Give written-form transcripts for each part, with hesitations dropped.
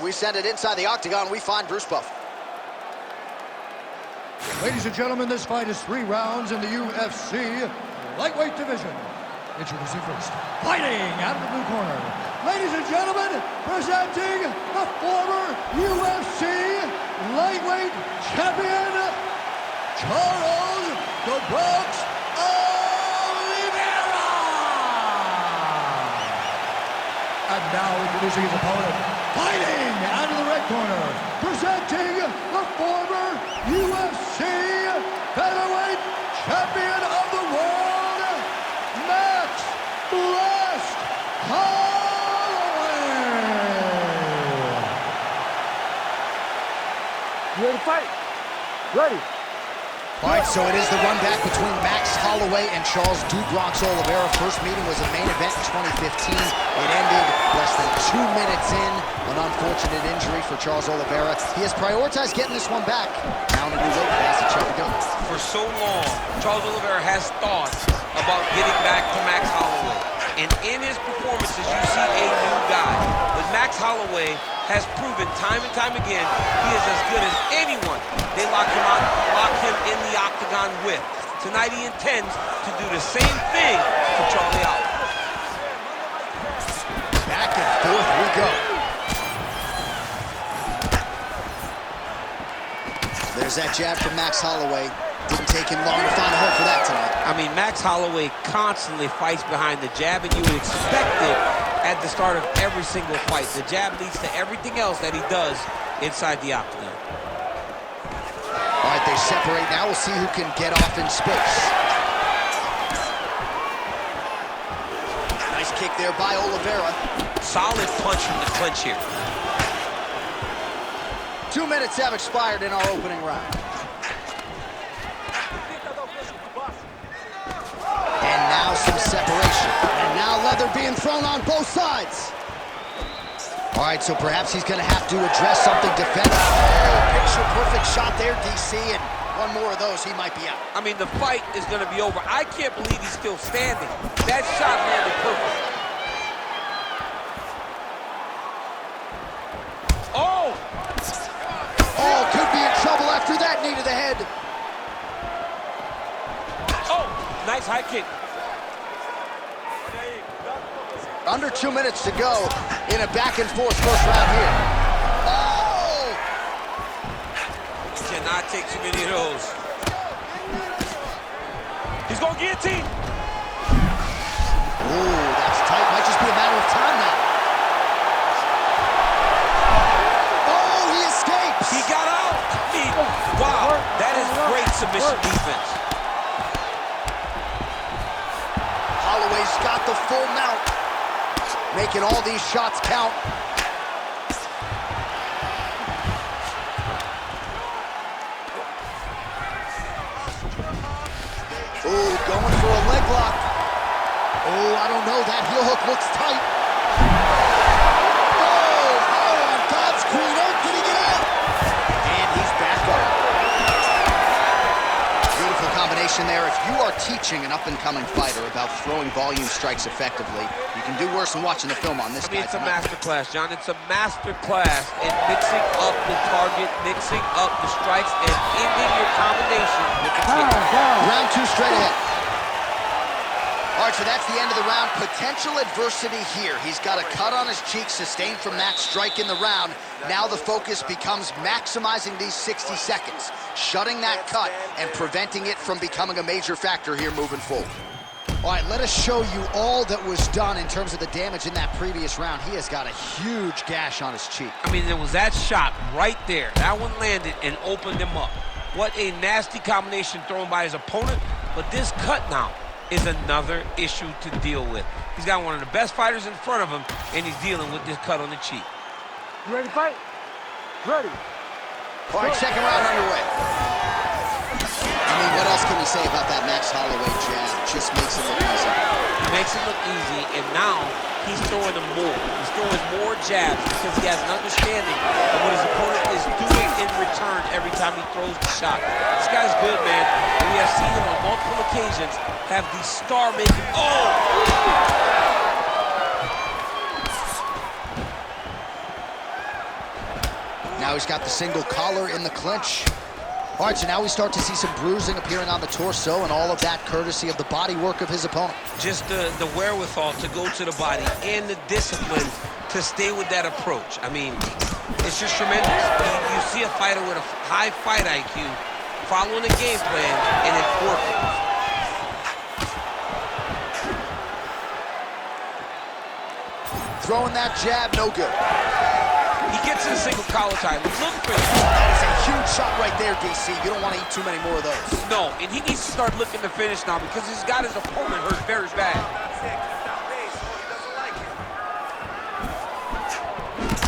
We send it inside the octagon. We find Bruce Buff. Ladies and gentlemen, this fight is 3 rounds in the UFC lightweight division. Introducing first, fighting out of the blue corner. Ladies and gentlemen, presenting the former UFC lightweight champion, Charles "The Bronx" Olivera! And now introducing his opponent, fighting out of the red corner, presenting the former UFC featherweight champion of the world, Max Blast Holloway! You ready to fight? Ready. All right, so it is the run back between Max Holloway and Charles "Du Bronx" Olivera. First meeting was a main event in 2015. It ended less than 2 minutes in. An unfortunate injury for Charles Olivera. He has prioritized getting this one back. Now in a new weight class at Chuck Gunn. For so long, Charles Olivera has thought about getting back to Max Holloway. And in his performances, you see a new guy. But Max Holloway has proven time and time again he is as good as anyone they lock him in the octagon with. Tonight he intends to do the same thing to Charlie Holloway. Back and forth we go. There's that jab from Max Holloway. Didn't take him long to find a hole for that tonight. I mean, Max Holloway constantly fights behind the jab, and you would expect it at the start of every single fight. The jab leads to everything else that he does inside the octagon. All right, they separate now. We'll see who can get off in space. Nice kick there by Olivera. Solid punch from the clinch here. 2 minutes have expired in our opening round. And now some separation. And now leather being thrown on both sides. All right, so perhaps he's going to have to address something defensive. Oh, picture-perfect shot there, DC, and one more of those, he might be out. I mean, the fight is going to be over. I can't believe he's still standing. That shot landed perfect. Oh! Oh, could be in trouble after that knee to the head. Oh, nice high kick. Under 2 minutes to go in a back-and-forth first round here. Oh! Cannot take too many of those. He's going to guillotine. Ooh, that's tight. Might just be a matter of time now. Oh, he escapes. He got out. Wow, that is great submission defense. Holloway's got the full mount, making all these shots count. Ooh, going for a leg lock. Oh, I don't know. That heel hook looks tight. Oh, how on God's green earth did he get out? And he's back up. Beautiful combination there. If you are teaching an up-and-coming fighter about throwing volume strikes effectively, you can do worse than watching the film on this guy. It's a master class, John. It's a master class in mixing up the target, mixing up the strikes, and ending your combination with the kick. Round 2 straight ahead. All right, so that's the end of the round. Potential adversity here. He's got a cut on his cheek sustained from that strike in the round. Now the focus becomes maximizing these 60 seconds, shutting that cut and preventing it from becoming a major factor here moving forward. All right, let us show you all that was done in terms of the damage in that previous round. He has got a huge gash on his cheek. I mean, there was that shot right there. That one landed and opened him up. What a nasty combination thrown by his opponent. But this cut now is another issue to deal with. He's got one of the best fighters in front of him, and he's dealing with this cut on the cheek. You ready to fight? Ready. All right, second round underway. I mean, what else can we say about that Max Holloway jab? Just makes it look easy. He makes it look easy, and now he's throwing them more. He's throwing more jabs because he has an understanding of what his opponent is doing in return every time he throws the shot. This guy's good, man. And we have seen him on multiple occasions have the star-making... Oh! Now he's got the single collar in the clinch. All right, so now we start to see some bruising appearing on the torso, and all of that courtesy of the body work of his opponent. Just the wherewithal to go to the body and the discipline to stay with that approach. I mean, it's just tremendous. You see a fighter with a high fight IQ following a game plan, and it's working. Throwing that jab, no good. He gets in a single collar tie. Look for it. That is a huge shot right there, DC. You don't want to eat too many more of those. No, and he needs to start looking to finish now because he's got his opponent hurt very bad.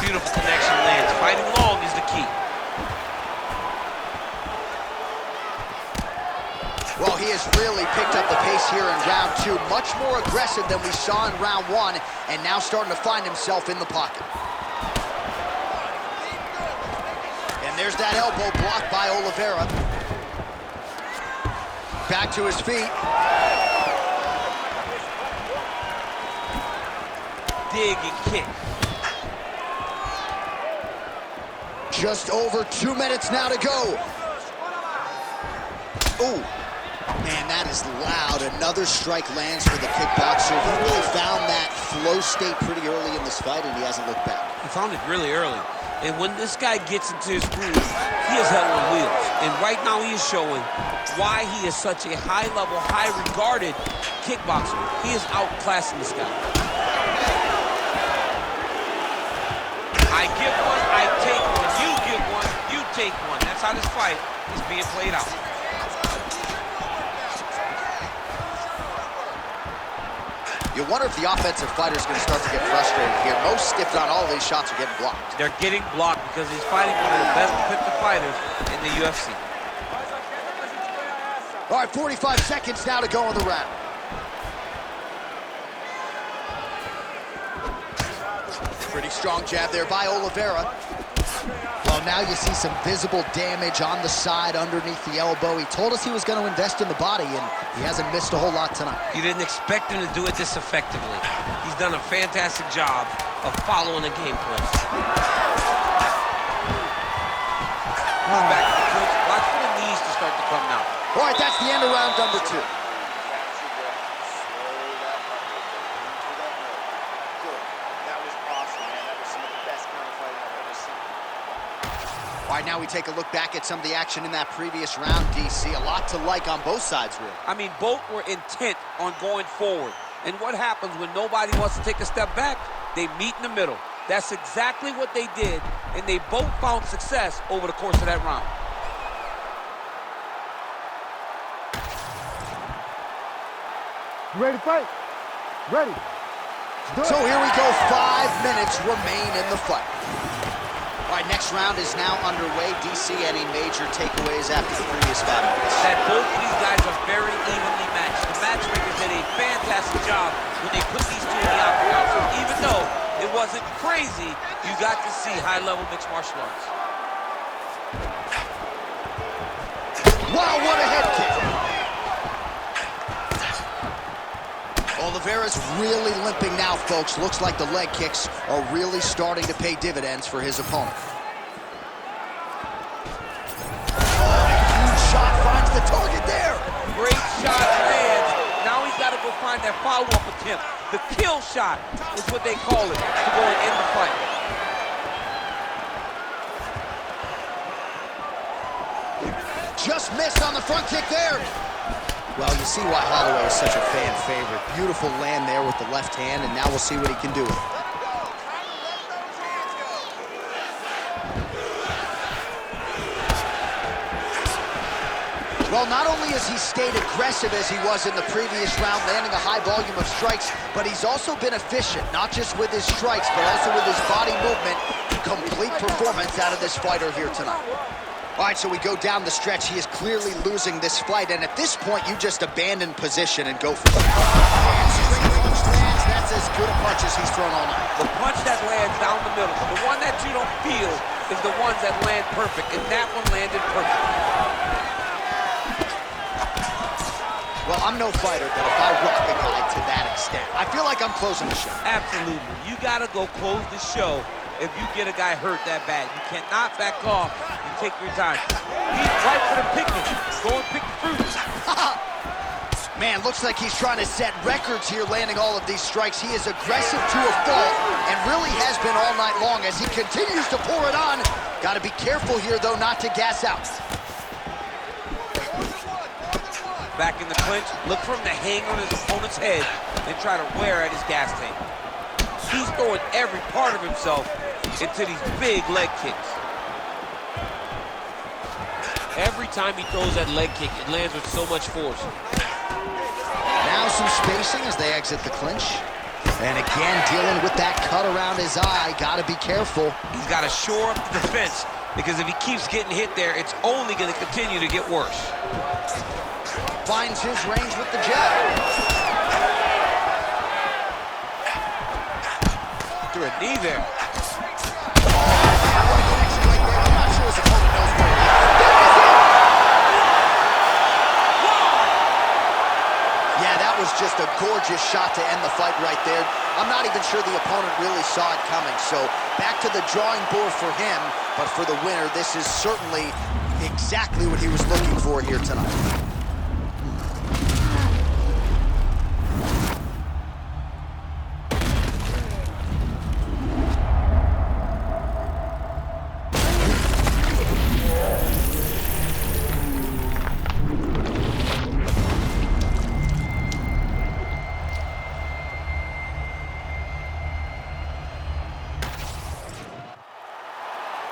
Beautiful connection lands. Fighting long is the key. Well, he has really picked up the pace here in round 2. Much more aggressive than we saw in round 1, and now starting to find himself in the pocket. And there's that elbow blocked by Olivera. Back to his feet. Dig and kick. Just over 2 minutes now to go. Ooh. Man, that is loud. Another strike lands for the kickboxer. He really found that flow state pretty early in this fight, and he hasn't looked back. He found it really early. And when this guy gets into his groove, he is hell on wheels. And right now he is showing why he is such a high-level, high-regarded kickboxer. He is outclassing this guy. I give one, I take one. You give one, you take one. That's how this fight is being played out. You wonder if the offensive fighter is going to start to get frustrated here. Most, if not all, of these shots are getting blocked. They're getting blocked because he's fighting one of the best defensive fighters in the UFC. All right, 45 seconds now to go in the round. Pretty strong jab there by Olivera. Well, now you see some visible damage on the side underneath the elbow. He told us he was going to invest in the body, and he hasn't missed a whole lot tonight. You didn't expect him to do it this effectively. He's done a fantastic job of following the game plan. Back to the clinch. Watch for the knees to start to come now. All right, that's the end of round number 2. All right, now we take a look back at some of the action in that previous round, DC. A lot to like on both sides, really. I mean, both were intent on going forward. And what happens when nobody wants to take a step back? They meet in the middle. That's exactly what they did, and they both found success over the course of that round. You ready to fight? Ready. So here we go, 5 minutes remain in the fight. All right, next round is now underway. DC, any major takeaways after the previous 5 minutes? That both of these guys are very evenly matched. The matchmakers did a fantastic job when they put these two in the octagon. So even though it wasn't crazy, you got to see high-level mixed martial arts. Wow, what a head kick. Olivera's really limping now, folks. Looks like the leg kicks are really starting to pay dividends for his opponent. Oh, huge shot finds the target there. Great shot lands. Now he's got to go find that follow-up attempt. The kill shot is what they call it to go and end the fight. Just missed on the front kick there. Well, you see why Holloway is such a fan favorite. Beautiful land there with the left hand, and now we'll see what he can do with it. Well, not only has he stayed aggressive as he was in the previous round, landing a high volume of strikes, but he's also been efficient, not just with his strikes, but also with his body movement. Complete performance out of this fighter here tonight. All right, so we go down the stretch. He is clearly losing this fight, and at this point, you just abandon position and go for it. That's as good a punch as he's thrown all night. The punch that lands down the middle, the one that you don't feel is the ones that land perfect, and that one landed perfect. Well, I'm no fighter, but if I rock a guy to that extent, I feel like I'm closing the show. Absolutely. You got to go close the show if you get a guy hurt that bad. You cannot back off and take your time. He's right for the picking. Go and pick the fruits. Man, looks like he's trying to set records here, landing all of these strikes. He is aggressive to a fault and really has been all night long as he continues to pour it on. Got to be careful here, though, not to gas out. Back in the clinch, look for him to hang on his opponent's head and try to wear at his gas tank. He's throwing every part of himself into these big leg kicks. Every time he throws that leg kick, it lands with so much force. Now some spacing as they exit the clinch. And again, dealing with that cut around his eye. Got to be careful. He's got to shore up the defense, because if he keeps getting hit there, it's only going to continue to get worse. Finds his range with the jab. Threw a knee there. I'm not sure his opponent knows where he is. Yeah, that was just a gorgeous shot to end the fight right there. I'm not even sure the opponent really saw it coming. So back to the drawing board for him. But for the winner, this is certainly exactly what he was looking for here tonight.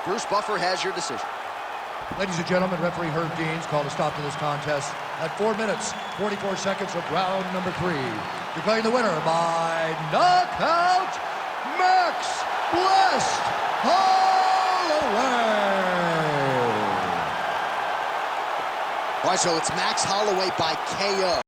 Bruce Buffer has your decision. Ladies and gentlemen, referee Herb Deans called a stop to this contest at 4 minutes, 44 seconds of round number 3. Declaring the winner by knockout, Max Blessed Holloway. All right, so it's Max Holloway by KO.